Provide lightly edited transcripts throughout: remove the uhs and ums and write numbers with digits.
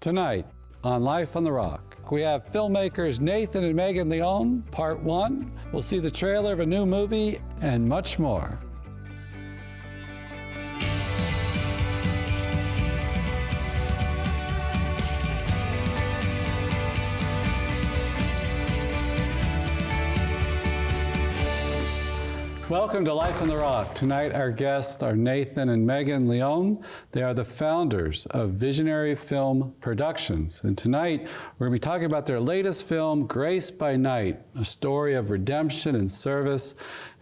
Tonight on Life on the Rock, we have filmmakers Nathan and Meghan Leon, Part 1. We'll see the trailer of a new movie and much more. Welcome to Life on the Rock. Tonight our guests are Nathan and Meghan Leon. They are the founders of Visionary Film Productions. And tonight we're going to be talking about their latest film, Grace by Night, a story of redemption and service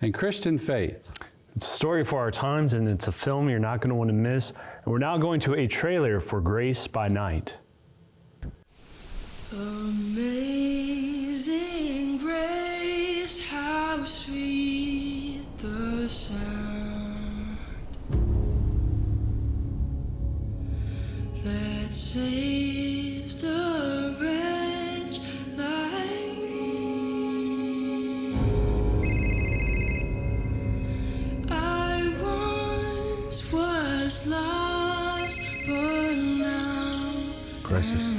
and Christian faith. It's a story for our times, and it's a film you're not going to want to miss. And we're now going to a trailer for Grace by Night. Amazing grace, how sweet the sound that saved a wretch like me. I once was lost, but now Crisis.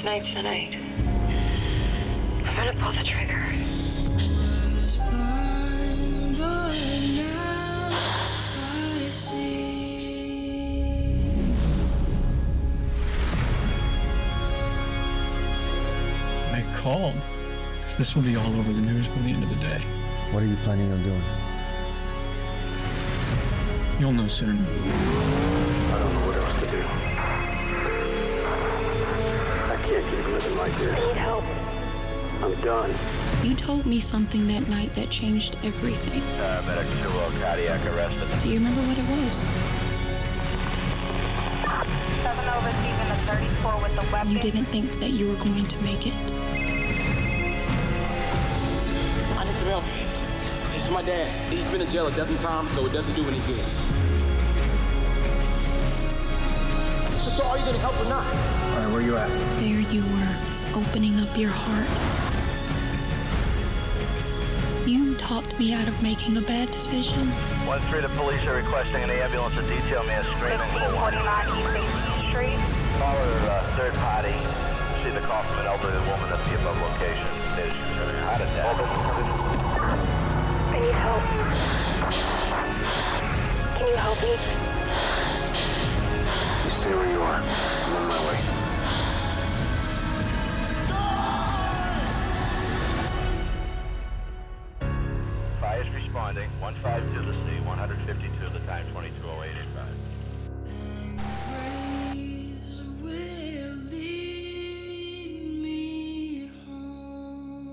Tonight. I'm gonna pull the trigger. was blind, but now I see. I called because this will be all over the news by the end of the day. What are you planning on doing? You'll know soon. I don't know what else to do. I can't keep living like this. I need help. I'm done. You told me something that night that changed everything. Medic to cardiac arrest. Do you remember what it was? 7 over receiving a 34 with the weapon. You didn't think that you were going to make it. I need some help. This is my dad. He's been in jail a dozen times, so it doesn't do any good. So are you gonna help or not? All right, where you at? There you were, opening up your heart. You talked me out of making a bad decision. 1-3 to police are requesting an ambulance to detail me as screaming for one. 1549 East 18th Street. Caller, third party. See the call from an elderly woman at the above location. Stated she was having a heart attack. I need help. Can you help me? You stay where you are. I'm on my way. Fire is responding. 152 to C, 152 the time, 220885. And grace will lead me home.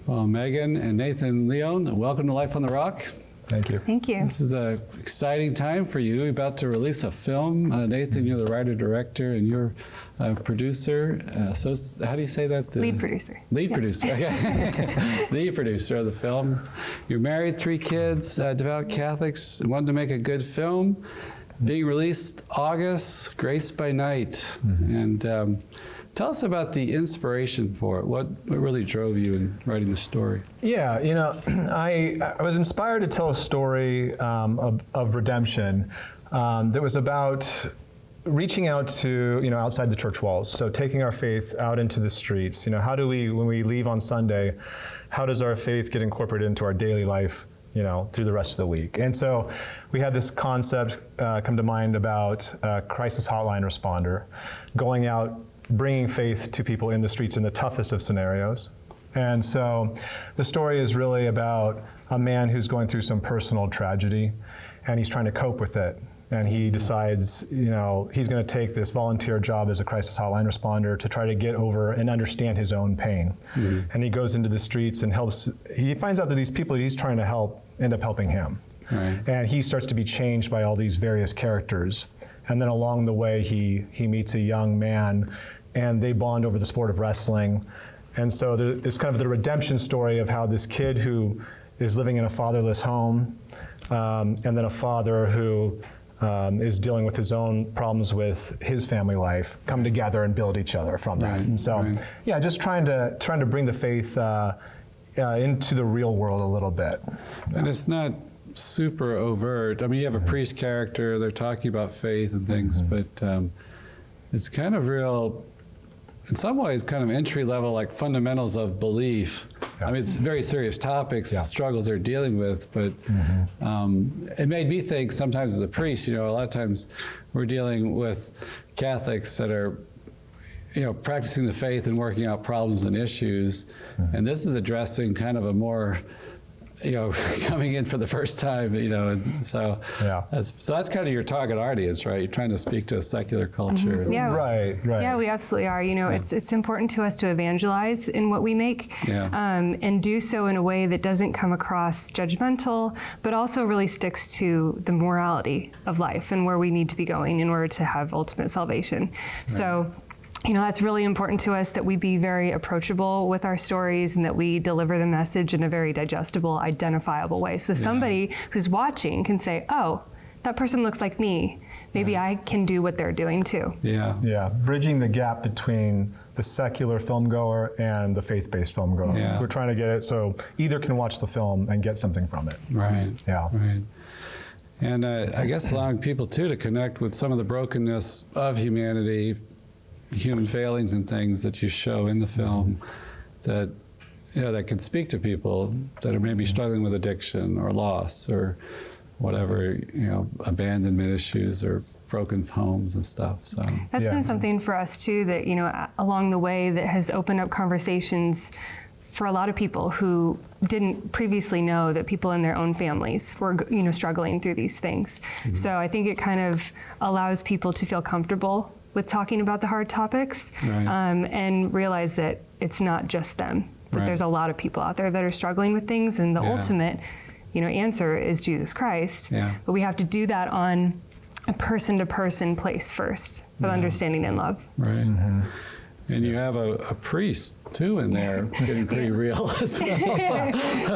Well, Meghan and Nathan Leon, welcome to Life on the Rock. Thank you. Thank you. This is an exciting time for you. You're about to release a film. Nathan, you're the writer-director, and you're a producer. So how do you say that? Lead producer. Lead producer, okay. Lead producer of the film. You're married, 3 kids, devout Catholics, wanted to make a good film. Being released August, Grace by Night. And tell us about the inspiration for it. What really drove you in writing the story? Yeah, you know, I was inspired to tell a story of redemption that was about reaching out to, outside the church walls. So taking our faith out into the streets. How do we, when we leave on Sunday, how does our faith get incorporated into our daily life, through the rest of the week? And so we had this concept come to mind about a crisis hotline responder going out, bringing faith to people in the streets in the toughest of scenarios. And so the story is really about a man who's going through some personal tragedy, and he's trying to cope with it. And he decides, he's going to take this volunteer job as a crisis hotline responder to try to get over and understand his own pain. And he goes into the streets and he finds out that these people that he's trying to help end up helping him. Right. And he starts to be changed by all these various characters. And then along the way, he meets a young man, and they bond over the sport of wrestling. And so it's kind of the redemption story of how this kid who is living in a fatherless home, and then a father who is dealing with his own problems with his family life, come together and build each other from that. Right, And so, right. yeah, just trying to bring the faith into the real world a little bit. And it's not super overt. I mean, you have a priest character, they're talking about faith and things, but it's kind of real, in some ways, kind of entry level, like fundamentals of belief. Yeah. I mean, it's very serious topics, Yeah. struggles they're dealing with, but it made me think sometimes as a priest, a lot of times we're dealing with Catholics that are practicing the faith and working out problems and issues. And this is addressing kind of a more, coming in for the first time, and so Yeah. that's kind of your target audience, right? You're trying to speak to a secular culture. Yeah. Right. Yeah, we absolutely are. It's important to us to evangelize in what we make, and do so in a way that doesn't come across judgmental, but also really sticks to the morality of life and where we need to be going in order to have ultimate salvation. So, that's really important to us, that we be very approachable with our stories and that we deliver the message in a very digestible, identifiable way. So somebody who's watching can say, oh, that person looks like me. Maybe I can do what they're doing too. Yeah, bridging the gap between the secular film goer and the faith-based film goer. Yeah. We're trying to get it so either can watch the film and get something from it. Right. Yeah. Right. And I guess allowing people too to connect with some of the brokenness of humanity, human failings and things that you show in the film, that that can speak to people that are maybe struggling with addiction or loss or whatever, abandonment issues or broken homes and stuff. So that's been something for us too, that along the way that has opened up conversations for a lot of people who didn't previously know that people in their own families were struggling through these things. So I think it kind of allows people to feel comfortable with talking about the hard topics, and realize that it's not just them, that there's a lot of people out there that are struggling with things, and the ultimate answer is Jesus Christ. But we have to do that on a person-to-person place first, of understanding and love. Right. And you have a priest too in there, getting pretty real as well.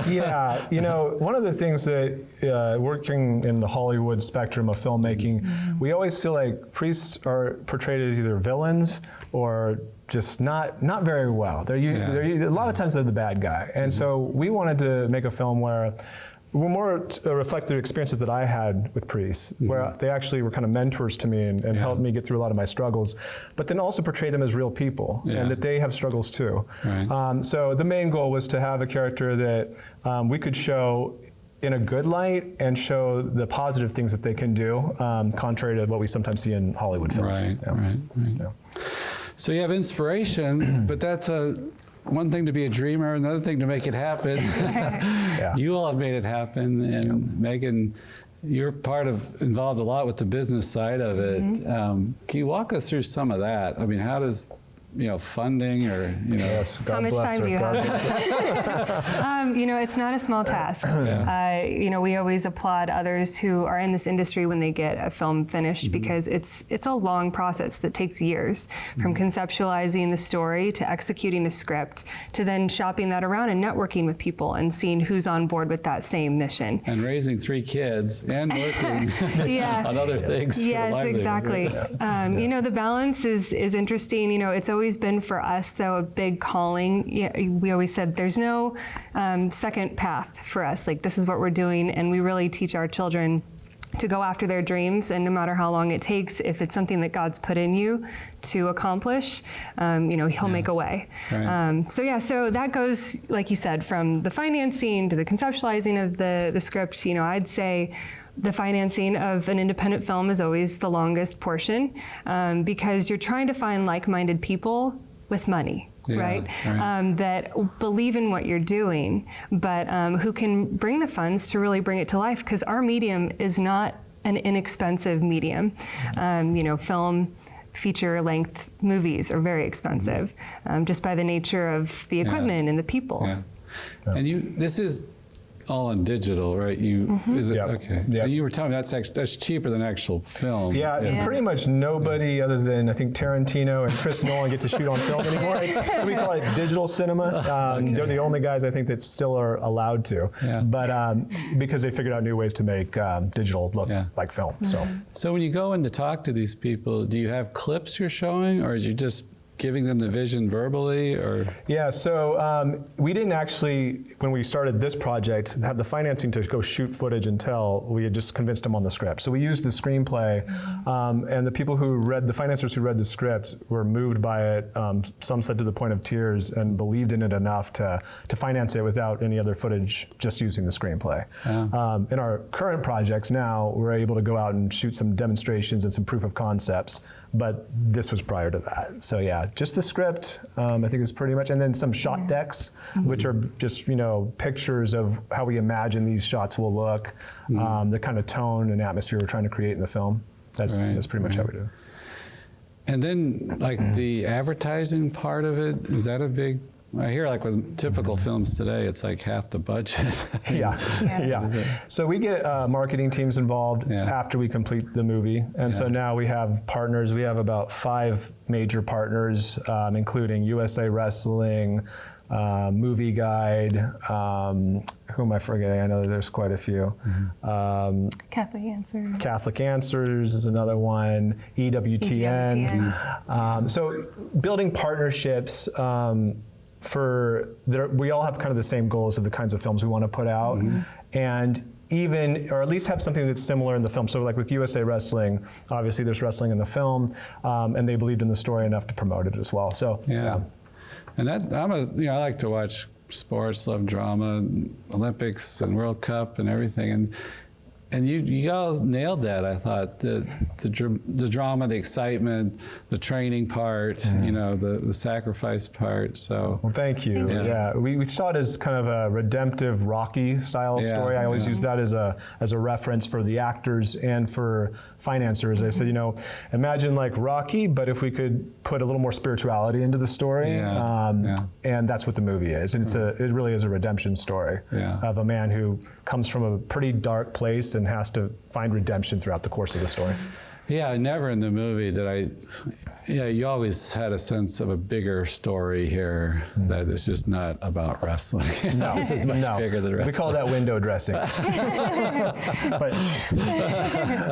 Yeah, one of the things that working in the Hollywood spectrum of filmmaking, we always feel like priests are portrayed as either villains or just not very well. They're a lot of times they're the bad guy, and so we wanted to make a film where we're more reflect the experiences that I had with priests, where they actually were kind of mentors to me and helped me get through a lot of my struggles, but then also portray them as real people and that they have struggles too. Right. So the main goal was to have a character that we could show in a good light and show the positive things that they can do, contrary to what we sometimes see in Hollywood films. Right. Yeah. So you have inspiration, but that's one thing to be a dreamer, another thing to make it happen. You all have made it happen, and Meghan, you're involved a lot with the business side of it. Can you walk us through some of that? I mean, how does funding or Yes, God How much bless time her. do you God have? bless her. It's not a small task. We always applaud others who are in this industry when they get a film finished, because it's a long process that takes years, from conceptualizing the story to executing the script to then shopping that around and networking with people and seeing who's on board with that same mission. And raising 3 kids and working on other things. for Yes, livelihood. exactly. The balance is interesting. It's always been for us, though, a big calling. We always said there's no second path for us. Like, this is what we're doing, and we really teach our children to go after their dreams, and no matter how long it takes, if it's something that God's put in you to accomplish, He'll make a way. Right. So that goes, like you said, from the financing to the conceptualizing of the script. I'd say the financing of an independent film is always the longest portion, because you're trying to find like-minded people with money. Right? That believe in what you're doing, but who can bring the funds to really bring it to life, because our medium is not an inexpensive medium. Film feature-length movies are very expensive, just by the nature of the equipment and the people. And this is all on digital, right? Is it Yep. okay? Yep. You were telling me that's cheaper than actual film. Yeah, and pretty much nobody other than I think Tarantino and Chris Nolan get to shoot on film anymore. So we call it digital cinema. They're the only guys I think that still are allowed to. Yeah. But because they figured out new ways to make digital look like film. So when you go in to talk to these people, do you have clips you're showing, or is you just giving them the vision verbally, or? Yeah, so we didn't actually, when we started this project, have the financing to go shoot footage until we had just convinced them on the script. So we used the screenplay, and the people who read, the financiers who read the script were moved by it. Some said to the point of tears, and believed in it enough to finance it without any other footage, just using the screenplay. In our current projects now, we're able to go out and shoot some demonstrations and some proof of concepts, but this was prior to that. So yeah, just the script, I think is pretty much, and then some shot decks, which are just, pictures of how we imagine these shots will look, the kind of tone and atmosphere we're trying to create in the film. That's pretty much how we do. And then, like the advertising part of it, is that a big? I hear like with typical films today, it's like half the budget. Yeah. So we get marketing teams involved after we complete the movie. And so now we have partners. We have about 5 major partners, including USA Wrestling, Movie Guide, who am I forgetting? I know there's quite a few. Catholic Answers. Catholic Answers is another one, EWTN. So building partnerships, we all have kind of the same goals of the kinds of films we want to put out, and even, or at least have something that's similar in the film. So like with USA Wrestling, obviously there's wrestling in the film, and they believed in the story enough to promote it as well. So And that I like to watch sports, love drama, Olympics and World Cup and everything, and you guys nailed that. I thought the drama, the excitement, the training part, the sacrifice part. So well, thank you. Yeah, we saw it as kind of a redemptive Rocky style story. I always use that as a reference for the actors and for financiers. I said, imagine like Rocky, but if we could put a little more spirituality into the story, and that's what the movie is. And it really is a redemption story of a man who comes from a pretty dark place and has to find redemption throughout the course of the story. Yeah, never in the movie did you always had a sense of a bigger story here that it's just not about wrestling. No, this is much bigger than wrestling. We call that window dressing.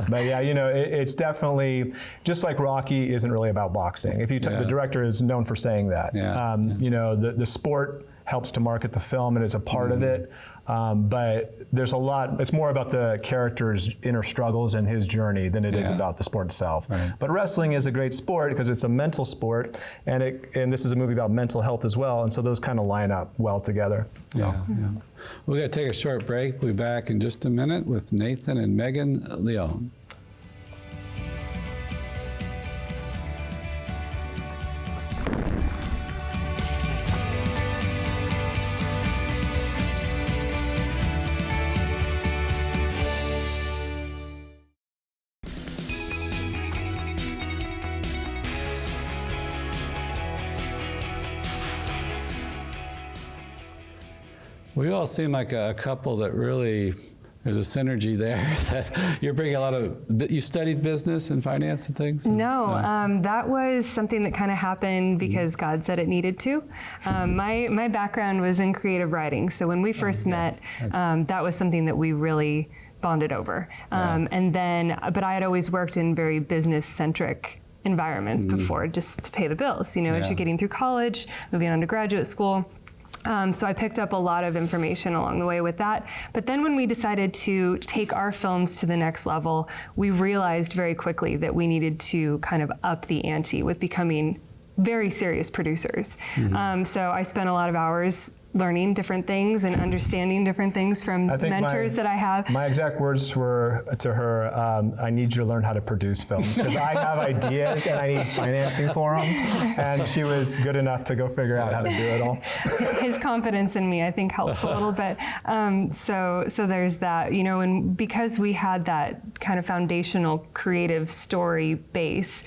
but yeah, it's definitely, just like Rocky isn't really about boxing. If you the director is known for saying that. The sport helps to market the film and is a part of it. But there's a lot, it's more about the character's inner struggles and his journey than it is about the sport itself. Right. But wrestling is a great sport because it's a mental sport, and this is a movie about mental health as well, and so those kind of line up well together. So. We're going to take a short break. We'll be back in just a minute with Nathan and Meghan Leon. We all seem like a couple that really, there's a synergy there. That you're bringing a lot of, you studied business and finance and things? No, that was something that kind of happened because God said it needed to. My background was in creative writing, so when we first met, that was something that we really bonded over. But I had always worked in very business-centric environments before, just to pay the bills, as you're getting through college, moving on to graduate school. So I picked up a lot of information along the way with that. But then when we decided to take our films to the next level, we realized very quickly that we needed to kind of up the ante with becoming very serious producers. So I spent a lot of hours learning different things and understanding different things from mentors that I have. My exact words were to her, I need you to learn how to produce films because I have ideas and I need financing for them. And she was good enough to go figure out how to do it all. His confidence in me, I think, helps a little bit. So there's that, and because we had that kind of foundational creative story base,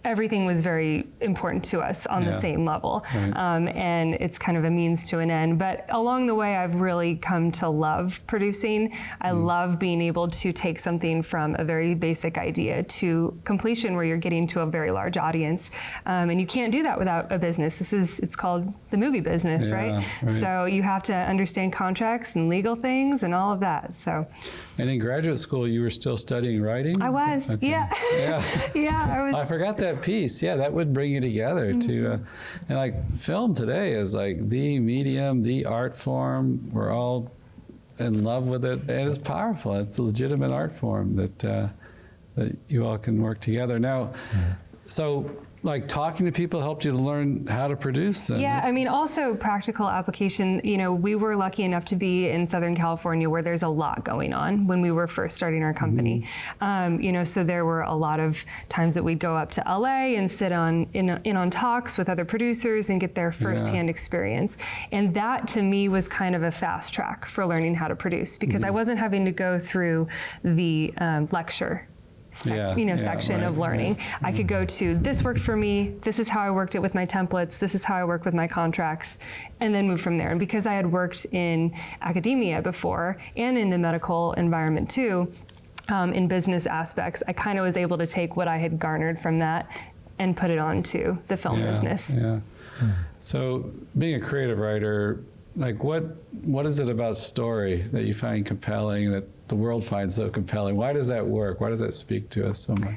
everything was very important to us on the same level. And it's kind of a means comes to an end. But along the way, I've really come to love producing. I love being able to take something from a very basic idea to completion where you're getting to a very large audience. And you can't do that without a business. It's called the movie business, right? So you have to understand contracts and legal things and all of that. So. And in graduate school, you were still studying writing? I was, yeah. I was. I forgot that piece. Yeah, that would bring you together to, and like film today is like the medium, the art form. We're all in love with it, and it's powerful. It's a legitimate art form that you all can work together. Now, so like talking to people helped you to learn how to produce them. Yeah, I mean, also practical application. You know, we were lucky enough to be in Southern California where there's a lot going on when we were first starting our company. You know, so there were a lot of times that we'd go up to LA and sit in on talks with other producers and get their firsthand experience. And that to me was kind of a fast track for learning how to produce because I wasn't having to go through the lecture section of learning. I could go to, this worked for me, this is how I worked it with my templates, this is how I worked with my contracts, and then move from there. And because I had worked in academia before and in the medical environment too, in business aspects, I kind of was able to take what I had garnered from that and put it onto the film business. So being a creative writer, like what is it about story that you find compelling, that the world finds so compelling? Why does that work? Why does that speak to us so much?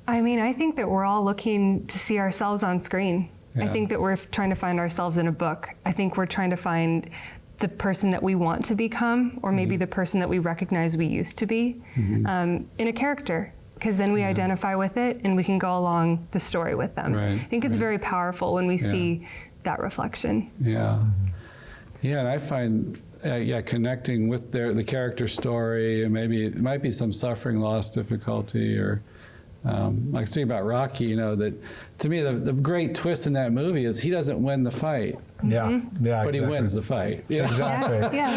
I mean, I think that we're all looking to see ourselves on screen. I think that we're trying to find ourselves in a book. I think we're trying to find the person that we want to become, or maybe the person that we recognize we used to be, in a character. Because then we identify with it and we can go along the story with them. I think it's very powerful when we see that reflection. Yeah, and I find, connecting with the character story, and maybe it might be some suffering, loss, difficulty, or like speaking about Rocky, you know, that to me the great twist in that movie is he doesn't win the fight. But he wins the fight. You know?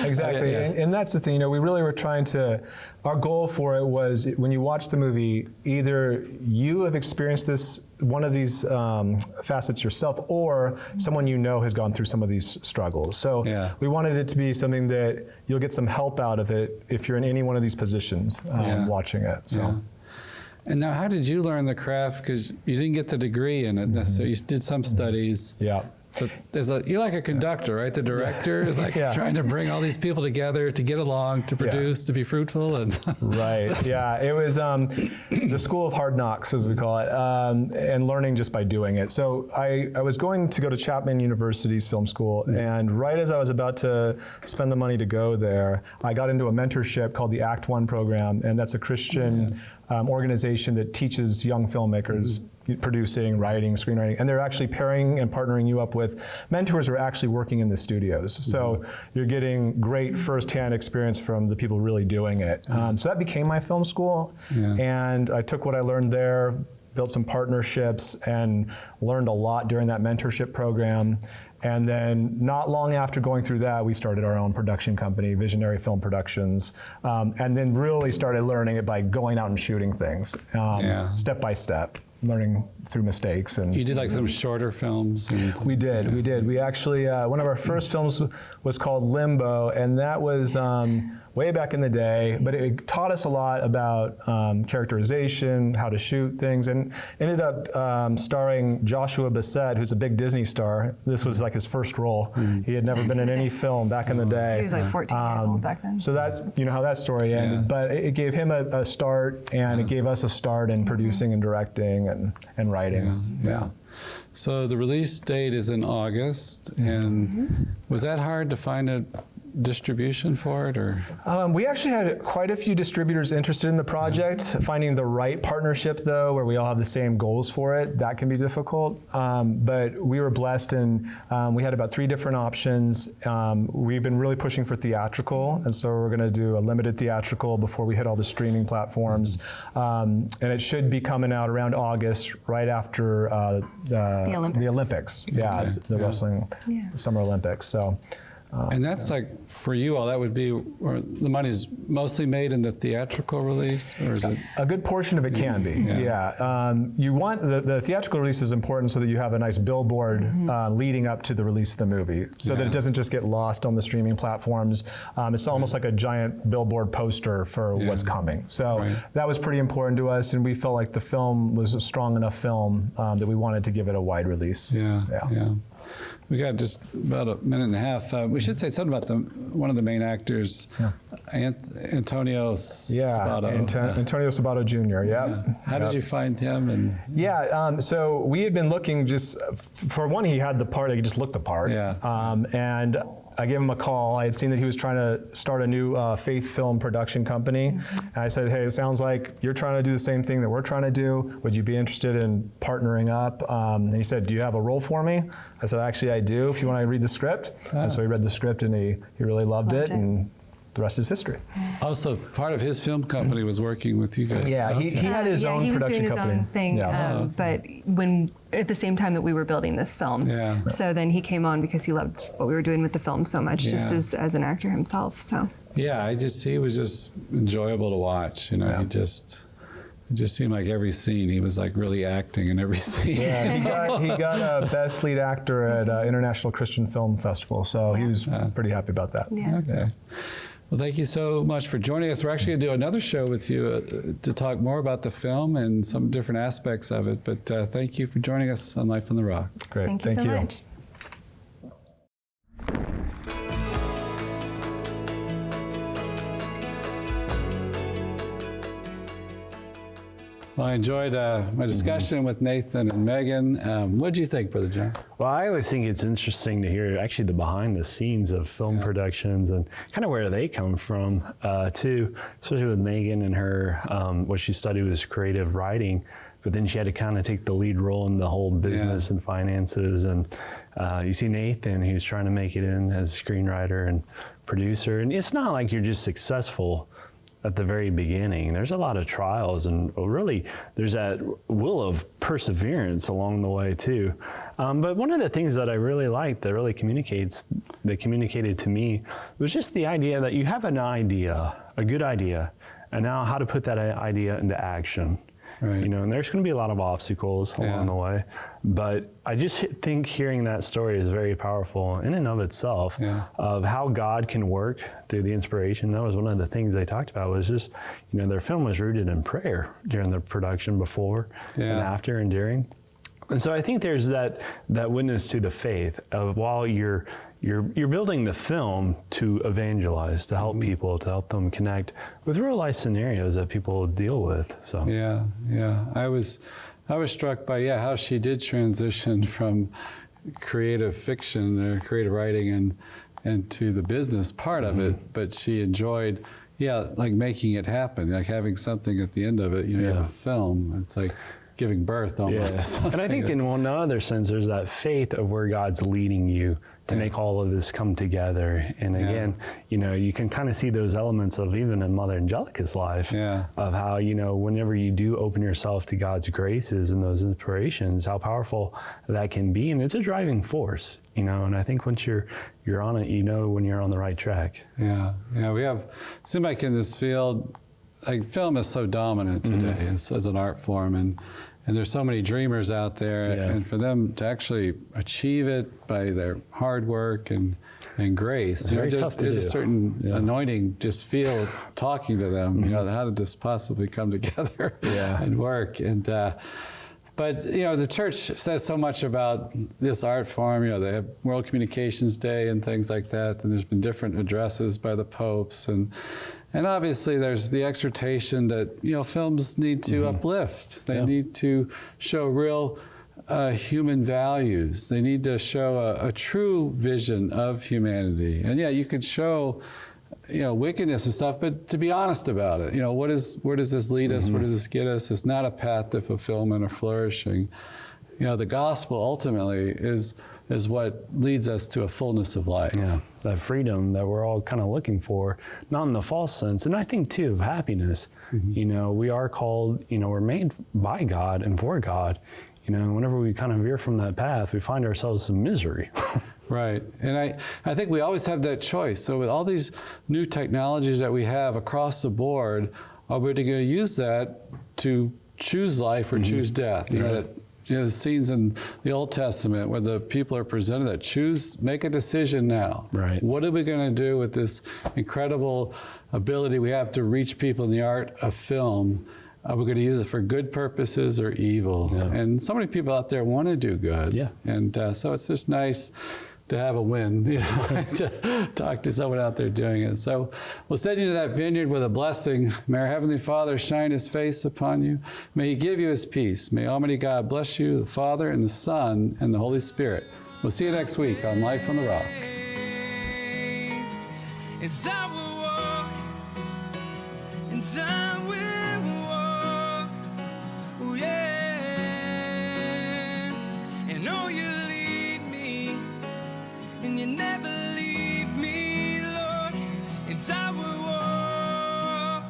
Exactly. And that's the thing, you know, we really were trying to, our goal for it was when you watch the movie, either you have experienced one of these facets yourself, or someone you know has gone through some of these struggles. So we wanted it to be something that you'll get some help out of it if you're in any one of these positions watching it. So. And now, how did you learn the craft? Because you didn't get the degree in it necessarily. You did some studies. But you're like a conductor, right? The director is like trying to bring all these people together to get along, to produce, to be fruitful. And it was the School of Hard Knocks, as we call it, and learning just by doing it. So I was going to go to Chapman University's film school, and right as I was about to spend the money to go there, I got into a mentorship called the Act One program, and that's a Christian organization that teaches young filmmakers producing, writing, screenwriting, and they're actually pairing and partnering you up with mentors who are actually working in the studios. So you're getting great firsthand experience from the people really doing it. So that became my film school, and I took what I learned there, built some partnerships, and learned a lot during that mentorship program. And then not long after going through that, we started our own production company, Visionary Film Productions, and then really started learning it by going out and shooting things, step by step, learning through mistakes. And you did like some shorter films? We did. We actually, one of our first films was called Limbo, and that was way back in the day, but it taught us a lot about characterization, how to shoot things, and ended up starring Joshua Bassett, who's a big Disney star. This was like his first role. He had never been in any film back in the day. He was like 14 years old back then. So that's, you know, how that story ended, but it gave him a start, and it gave us a start in producing and directing and writing. So the release date is in August, and was that hard to find a distribution for it, or? We actually had quite a few distributors interested in the project. Finding the right partnership, though, where we all have the same goals for it, that can be difficult. But we were blessed, and we had about 3 different options. We've been really pushing for theatrical, and so we're going to do a limited theatrical before we hit all the streaming platforms. And it should be coming out around August, right after the Olympics. The wrestling Summer Olympics. So. And that's like, for you all, that would be, or the money's mostly made in the theatrical release, or is it? A good portion of it can be, yeah. You want, the theatrical release is important so that you have a nice billboard leading up to the release of the movie, so that it doesn't just get lost on the streaming platforms. It's almost like a giant billboard poster for what's coming. So that was pretty important to us, and we felt like the film was a strong enough film that we wanted to give it a wide release. Yeah. We got just about a minute and a half. We should say something about one of the main actors, Antonio Sabato. Antonio Sabato Jr., How did you find him? And so we had been looking just, for one, he had the part, he just looked the part. And I gave him a call. I had seen that he was trying to start a new faith film production company. And I said, hey, it sounds like you're trying to do the same thing that we're trying to do. Would you be interested in partnering up? And he said, do you have a role for me? I said, actually, I do, if you want to read the script. And so he read the script, and he really loved it. And the rest is history. Also, part of his film company was working with you guys. Yeah, he had his own production company. He was doing his own thing, but when at the same time that we were building this film. So then he came on because he loved what we were doing with the film so much, just as an actor himself. So. Yeah, he was just enjoyable to watch. You know, it just seemed like every scene he was like really acting in every scene. Yeah, he got a Best Lead Actor at International Christian Film Festival, so he was pretty happy about that. Okay. Well, thank you so much for joining us. We're actually going to do another show with you to talk more about the film and some different aspects of it. But thank you for joining us on Life on the Rock. Great. Thank you so much. Well, I enjoyed my discussion with Nathan and Meghan. What did you think, Brother John? Well, I always think it's interesting to hear actually the behind the scenes of film productions and kind of where they come from too, especially with Meghan and her, what she studied was creative writing, but then she had to kind of take the lead role in the whole business and finances. And you see Nathan, who's trying to make it in as a screenwriter and producer. And it's not like you're just successful at the very beginning. There's a lot of trials, and really there's that will of perseverance along the way too. But one of the things that I really liked that really communicated to me was just the idea that you have an idea, a good idea, and now how to put that idea into action. You know, and there's going to be a lot of obstacles along the way, but I just think hearing that story is very powerful in and of itself of how God can work through the inspiration. That was one of the things they talked about, was just, you know, their film was rooted in prayer during the production, before and after and during. And so I think there's that witness to the faith of, while you're building the film to evangelize, to help people, to help them connect with real life scenarios that people deal with. So I was struck by how she did transition from creative fiction or creative writing and to the business part of it, but she enjoyed like making it happen, like having something at the end of it. You have a film. It's like giving birth almost. To something. And I think in another sense, there's that faith of where God's leading you to make all of this come together. And again, you know, you can kind of see those elements of even in Mother Angelica's life of how, you know, whenever you do open yourself to God's graces and those inspirations, how powerful that can be. And it's a driving force, you know, and I think once you're on it, you know when you're on the right track. We seem like in this field, like film is so dominant today as an art form, and there's so many dreamers out there, and for them to actually achieve it by their hard work and grace, there's a certain anointing just feel talking to them. You know, how did this possibly come together and work? And but you know, the church says so much about this art form. You know, they have World Communications Day and things like that, and there's been different addresses by the popes, and obviously there's the exhortation that, you know, films need to uplift. They need to show real human values. They need to show a true vision of humanity. And you could show, you know, wickedness and stuff, but to be honest about it, you know, where does this lead us? Where does this get us? It's not a path to fulfillment or flourishing. You know, the gospel ultimately is what leads us to a fullness of life. That freedom that we're all kind of looking for, not in the false sense. And I think too of happiness. You know, we are called, you know, we're made by God and for God. You know, whenever we kind of veer from that path, we find ourselves in misery. Right. And I think we always have that choice. So with all these new technologies that we have across the board, are we going to use that to choose life or choose death? You know, the scenes in the Old Testament where the people are presented that make a decision now. Right. What are we going to do with this incredible ability we have to reach people in the art of film? Are we going to use it for good purposes or evil? Yeah. And so many people out there want to do good. Yeah. And so it's just nice to have a win, you know, to talk to someone out there doing it. So we'll send you to that vineyard with a blessing. May our Heavenly Father shine His face upon you. May He give you His peace. May Almighty God bless you, the Father and the Son and the Holy Spirit. We'll see you next week on Life on the Rock. And I will walk, and I will walk, oh yeah, and oh you lead me, and you never leave me, Lord, and I will walk,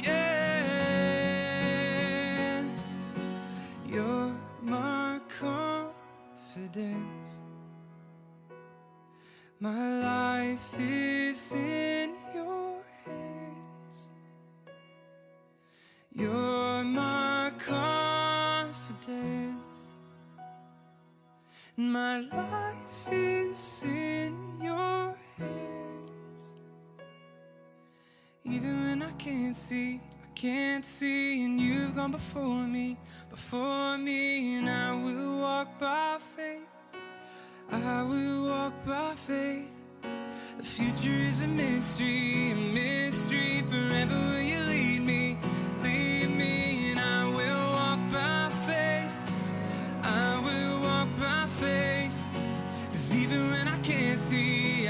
yeah, you're my confidence. My life is in your hands. You're my confidence. My life is in your hands. Even when I can't see, and you've gone before me, and I will walk by faith. I will walk by faith. The future is a mystery, forever will you lead me, and I will walk by faith. I will walk by faith, 'cause even when I can't see,